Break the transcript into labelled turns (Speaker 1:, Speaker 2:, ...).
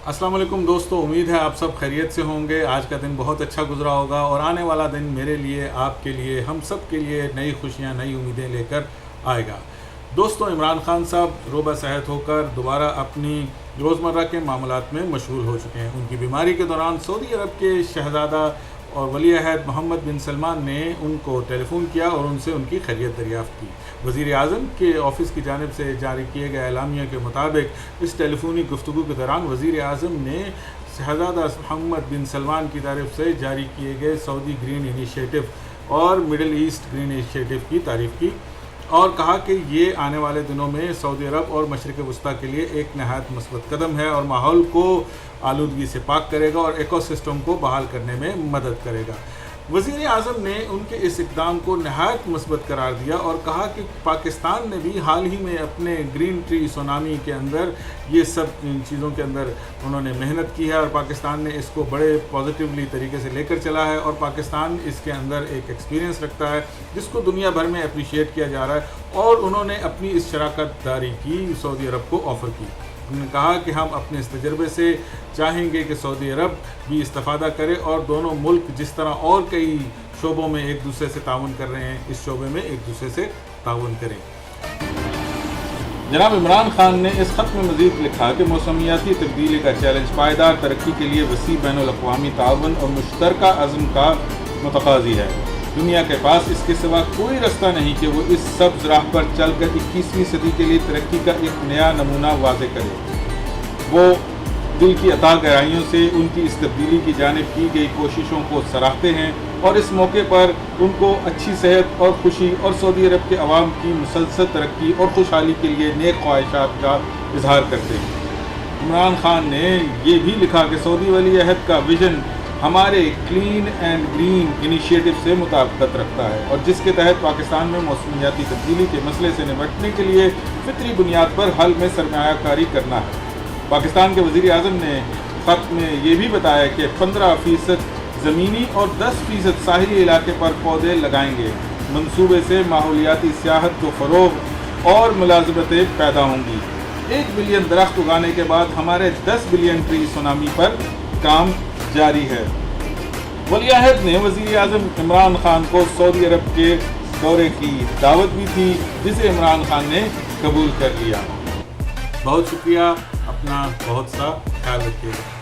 Speaker 1: السلام علیکم دوستو، امید ہے آپ سب خیریت سے ہوں گے۔ آج کا دن بہت اچھا گزرا ہوگا اور آنے والا دن میرے لیے، آپ کے لیے، ہم سب کے لیے نئی خوشیاں، نئی امیدیں لے کر آئے گا۔ دوستو، عمران خان صاحب روبہ صحت ہو کر دوبارہ اپنی روزمرہ کے معاملات میں مشغول ہو چکے ہیں۔ ان کی بیماری کے دوران سعودی عرب کے شہزادہ اور ولی عہد محمد بن سلمان نے ان کو ٹیلی فون کیا اور ان سے ان کی خیریت دریافت کی۔ وزیر اعظم کے آفس کی جانب سے جاری کیے گئے اعلامیہ کے مطابق اس ٹیلی فونی گفتگو کے دوران وزیر اعظم نے شہزادہ محمد بن سلمان کی طرف سے جاری کیے گئے سعودی گرین انیشیٹو اور مڈل ایسٹ گرین انیشیٹو کی تعریف کی اور کہا کہ یہ آنے والے دنوں میں سعودی عرب اور مشرق وسطیٰ کے لیے ایک نہایت مثبت قدم ہے اور ماحول کو آلودگی سے پاک کرے گا اور ایکو سسٹم کو بحال کرنے میں مدد کرے گا۔ وزیر اعظم نے ان کے اس اقدام کو نہایت مثبت قرار دیا اور کہا کہ پاکستان نے بھی حال ہی میں اپنے گرین ٹری سونامی کے اندر یہ سب چیزوں کے اندر انہوں نے محنت کی ہے اور پاکستان نے اس کو بڑے پازیٹیولی طریقے سے لے کر چلا ہے اور پاکستان اس کے اندر ایک ایکسپیرینس رکھتا ہے جس کو دنیا بھر میں اپریشیٹ کیا جا رہا ہے اور انہوں نے اپنی اس شراکت داری کی سعودی عرب کو آفر کی۔ انہوں نے کہا کہ ہم اپنے اس تجربے سے چاہیں گے کہ سعودی عرب بھی استفادہ کرے اور دونوں ملک جس طرح اور کئی شعبوں میں ایک دوسرے سے تعاون کر رہے ہیں، اس شعبے میں ایک دوسرے سے تعاون کریں۔ جناب عمران خان نے اس خط میں مزید لکھا کہ موسمیاتی تبدیلی کا چیلنج پائیدار ترقی کے لیے وسیع بین الاقوامی تعاون اور مشترکہ عزم کا متقاضی ہے۔ دنیا کے پاس اس کے سوا کوئی رستہ نہیں کہ وہ اس سبز راہ پر چل کر 21ویں صدی کے لیے ترقی کا ایک نیا نمونہ واضح کرے۔ وہ دل کی عطا گہرائیوں سے ان کی اس تبدیلی کی جانب کی گئی کوششوں کو سراہتے ہیں اور اس موقع پر ان کو اچھی صحت اور خوشی اور سعودی عرب کے عوام کی مسلسل ترقی اور خوشحالی کے لیے نیک خواہشات کا اظہار کرتے ہیں۔ عمران خان نے یہ بھی لکھا کہ سعودی ولی عہد کا ویژن ہمارے کلین اینڈ گرین انیشیٹو سے مطابقت رکھتا ہے اور جس کے تحت پاکستان میں موسمیاتی تبدیلی کے مسئلے سے نمٹنے کے لیے فطری بنیاد پر حل میں سرمایہ کاری کرنا ہے۔ پاکستان کے وزیر اعظم نے خط میں یہ بھی بتایا کہ 15% زمینی اور 10% ساحلی علاقے پر پودے لگائیں گے۔ منصوبے سے ماحولیاتی سیاحت کو فروغ اور ملازمتیں پیدا ہوں گی۔ 1 بلین درخت اگانے کے بعد ہمارے 10 بلین ٹری سونامی پر کام جاری ہے۔ ولی عہد نے وزیر اعظم عمران خان کو سعودی عرب کے دورے کی دعوت بھی تھی جسے عمران خان نے قبول کر لیا۔ بہت شکریہ، اپنا بہت سا خیال رکھیے گا۔